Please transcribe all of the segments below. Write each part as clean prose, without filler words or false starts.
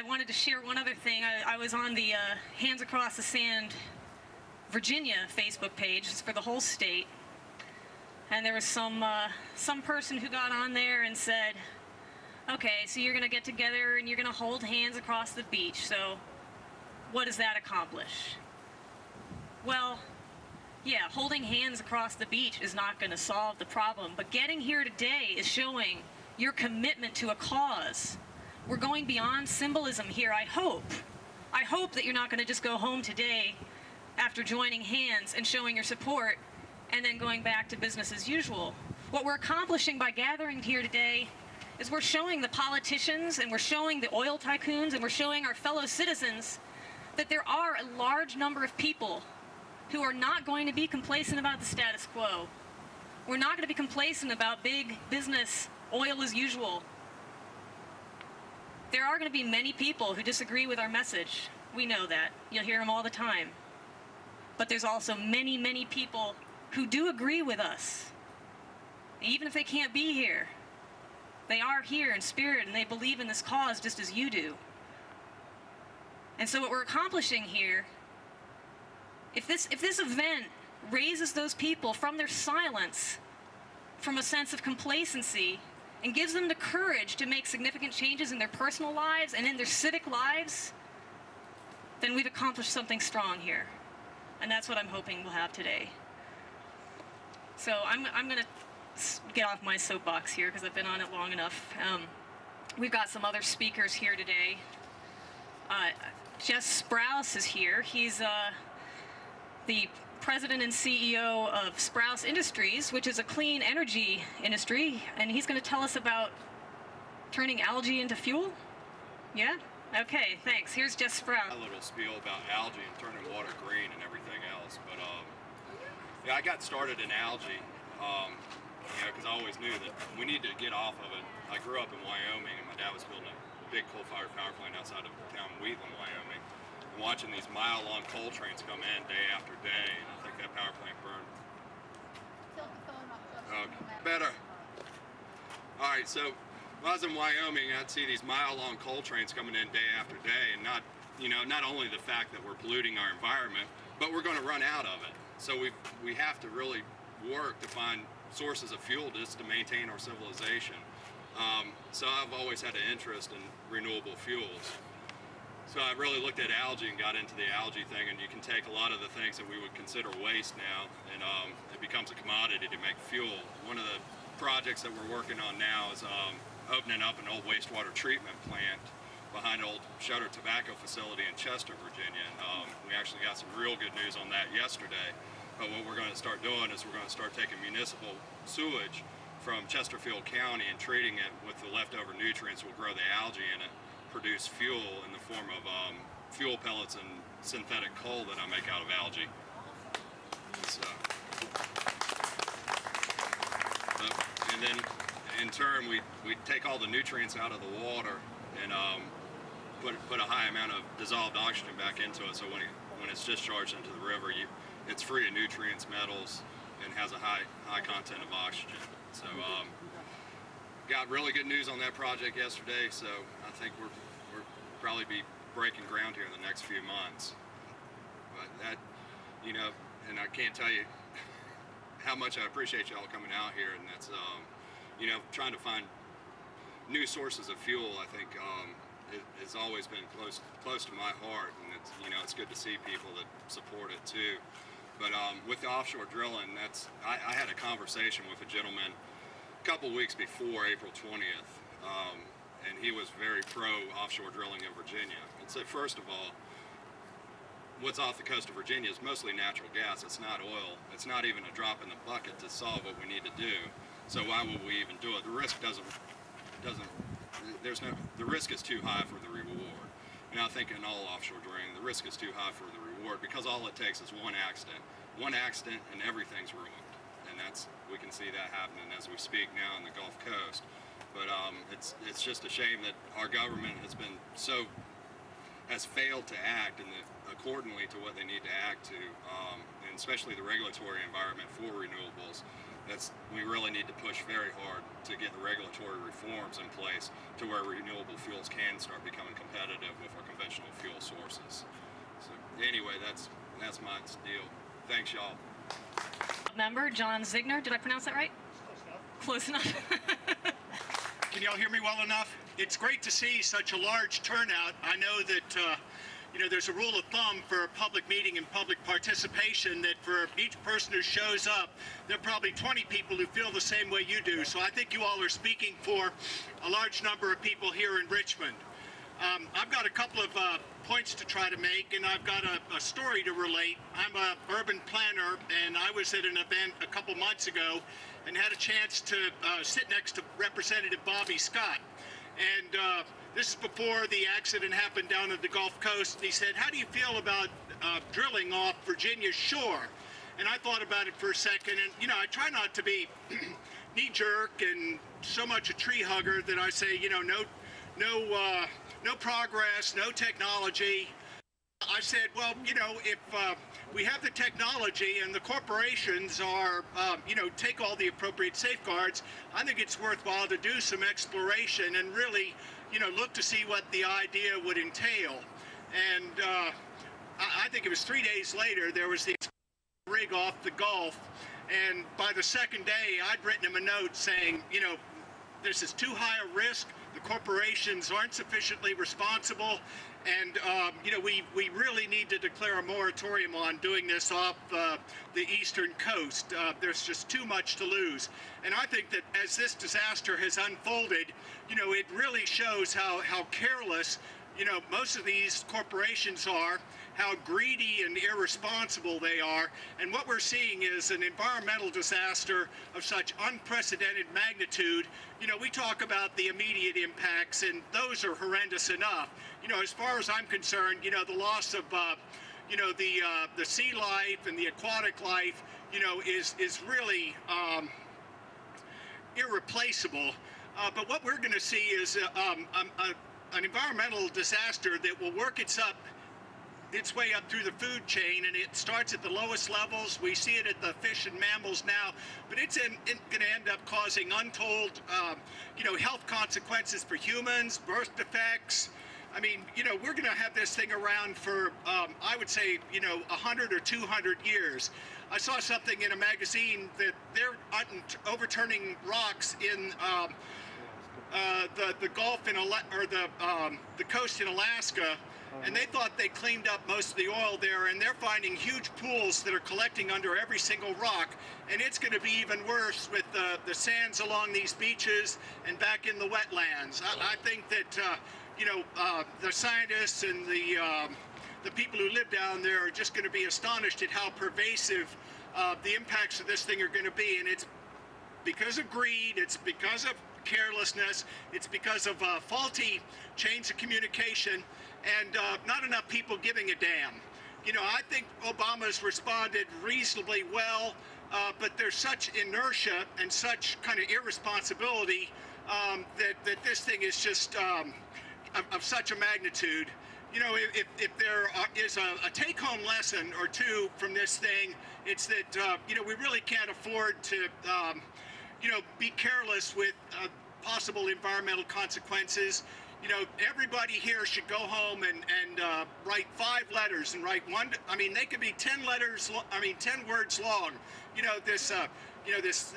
I wanted to share one other thing. I was on the Hands Across the Sand Virginia Facebook page. It's for the whole state. And there was some person who got on there and said, okay, so you're going to get together and you're going to hold hands across the beach. So what does that accomplish? Well, yeah, holding hands across the beach is not going to solve the problem. But getting here today is showing your commitment to a cause. We're going beyond symbolism here, I hope. I hope that you're not going to just go home today after joining hands and showing your support and then going back to business as usual. What we're accomplishing by gathering here today is we're showing the politicians and we're showing the oil tycoons and we're showing our fellow citizens that there are a large number of people who are not going to be complacent about the status quo. We're not going to be complacent about big business, oil as usual. There are going to be many people who disagree with our message. We know that. You'll hear them all the time. But there's also many, many people who do agree with us. Even if they can't be here, they are here in spirit and they believe in this cause just as you do. And so what we're accomplishing here, if this event raises those people from their silence, from a sense of complacency, and gives them the courage to make significant changes in their personal lives and in their civic lives, then we've accomplished something strong here. And that's what I'm hoping we'll have today. So I'm going to get off my soapbox here because I've been on it long enough. We've got some other speakers here today. Jess Sprouse is here. He's the president and CEO of Sprouse Industries, which is a clean energy industry, and he's going to tell us about turning algae into fuel. Yeah? Okay, thanks. Here's Jess Sprouse. A little spiel about algae and turning water green and everything else, but yeah, I got started in algae, you know, because I always knew that we need to get off of it. I grew up in Wyoming, and my dad was building a big coal-fired power plant outside of town Wheatland, Wyoming. And watching these mile-long coal trains come in day after day, and I think that power plant burned. Okay, better. All right, so when I was in Wyoming, I'd see these mile-long coal trains coming in day after day, and not only the fact that we're polluting our environment, but we're going to run out of it. So we have to really work to find sources of fuel just to maintain our civilization. So I've always had an interest in renewable fuels. So I really looked at algae and got into the algae thing, and you can take a lot of the things that we would consider waste now, and it becomes a commodity to make fuel. One of the projects that we're working on now is opening up an old wastewater treatment plant behind an old shuttered tobacco facility in Chester, Virginia. And we actually got some real good news on that yesterday. But what we're going to start doing is we're going to start taking municipal sewage from Chesterfield County and treating it with the leftover nutrients. We'll grow the algae in it, produce fuel in the form of fuel pellets and synthetic coal that I make out of algae. And then in turn we take all the nutrients out of the water and put a high amount of dissolved oxygen back into it, so when it's discharged into the river, it's free of nutrients, metals, and has a high content of oxygen. So got really good news on that project yesterday, so I think we're probably be breaking ground here in the next few months. But that, you know, and I can't tell you how much I appreciate y'all coming out here, and that's you know, trying to find new sources of fuel. I think it's always been close to my heart, and it's, you know, it's good to see people that support it too. But with the offshore drilling, I had a conversation with a gentleman a couple weeks before April 20th, and he was very pro offshore drilling in Virginia. And said, first of all, what's off the coast of Virginia is mostly natural gas. It's not oil. It's not even a drop in the bucket to solve what we need to do. So why would we even do it? The risk the risk is too high for the reward. And I think in all offshore drilling, the risk is too high for the reward, because all it takes is one accident and everything's ruined. And we can see that happening as we speak now in the Gulf Coast. But it's just a shame that our government has failed to act accordingly to what they need to act to, and especially the regulatory environment for renewables. we really need to push very hard to get the regulatory reforms in place to where renewable fuels can start becoming competitive with our conventional fuel sources. So anyway, that's my deal. Thanks, y'all. Member John Zigner, did I pronounce that right? Close enough. Can y'all hear me well enough? It's great to see such a large turnout. I know that there's a rule of thumb for a public meeting and public participation that for each person who shows up, there are probably 20 people who feel the same way you do. So I think you all are speaking for a large number of people here in Richmond. I've got a couple of points to try to make, and I've got a story to relate. I'm an urban planner, and I was at an event a couple months ago and had a chance to sit next to Representative Bobby Scott. And this is before the accident happened down at the Gulf Coast. And he said, "How do you feel about drilling off Virginia's shore?" And I thought about it for a second, and I try not to be knee-jerk and so much a tree hugger that I say, no progress, no technology. I said, well, if we have the technology and the corporations are, take all the appropriate safeguards, I think it's worthwhile to do some exploration and really, look to see what the idea would entail. And I think it was 3 days later, there was the rig off the Gulf. And by the second day, I'd written him a note saying, this is too high a risk. The corporations aren't sufficiently responsible, and we really need to declare a moratorium on doing this off the eastern coast. There's just too much to lose, and I think that as this disaster has unfolded, it really shows how careless most of these corporations are, how greedy and irresponsible they are, and what we're seeing is an environmental disaster of such unprecedented magnitude. We talk about the immediate impacts, and those are horrendous enough. As far as I'm concerned, the loss of the sea life and the aquatic life, is really irreplaceable. But what we're going to see is an environmental disaster that will work its way up through the food chain, and it starts at the lowest levels. We see it at the fish and mammals now, but it's going to end up causing untold, health consequences for humans, birth defects. I mean, we're going to have this thing around for, I would say, 100 or 200 years. I saw something in a magazine that they're overturning rocks in the Gulf or the coast in Alaska, and they thought they cleaned up most of the oil there, and they're finding huge pools that are collecting under every single rock, and it's going to be even worse with the sands along these beaches and back in the wetlands. I think that the scientists and the people who live down there are just going to be astonished at how pervasive the impacts of this thing are going to be, and it's because of greed, it's because of carelessness, it's because of faulty chains of communication, and not enough people giving a damn. I think Obama's responded reasonably well, but there's such inertia and such kind of irresponsibility that this thing is just of such a magnitude. If there is a take-home lesson or two from this thing, it's that we really can't afford to be careless with possible environmental consequences. Everybody here should go home and write 5 letters and write one. They could be 10 letters. 10 words long. This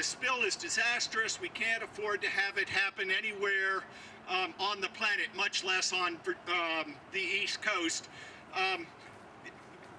spill is disastrous. We can't afford to have it happen anywhere on the planet, much less on the East Coast.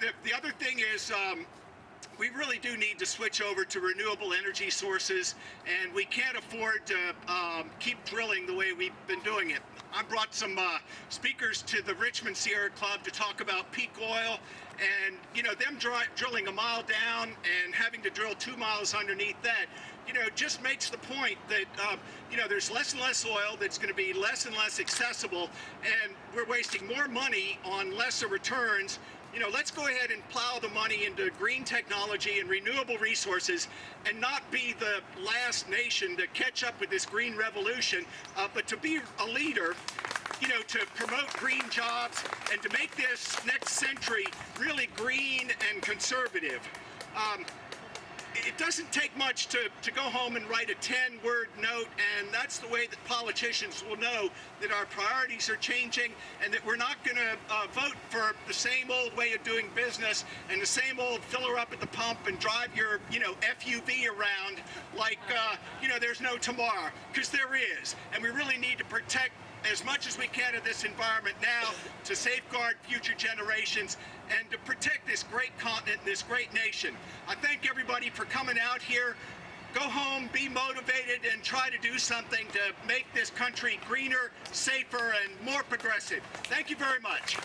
The other thing is, we really do need to switch over to renewable energy sources, and we can't afford to keep drilling the way we've been doing it. I brought some speakers to the Richmond Sierra Club to talk about peak oil, and them drilling a mile down and having to drill 2 miles underneath that, just makes the point that there's less and less oil that's going to be less and less accessible, and we're wasting more money on lesser returns. Let's go ahead and plow the money into green technology and renewable resources and not be the last nation to catch up with this green revolution, but to be a leader, to promote green jobs and to make this next century really green and conservative. it doesn't take much to go home and write a 10-word note, and that's the way that politicians will know that our priorities are changing and that we're not going to vote for the same old way of doing business and the same old filler up at the pump and drive your, FUV around like, there's no tomorrow, because there is. And we really need to protect as much as we can of this environment now to safeguard future generations and to protect this great continent, this great nation. I thank everybody for coming out here. Go home, be motivated, and try to do something to make this country greener, safer, and more progressive. Thank you very much.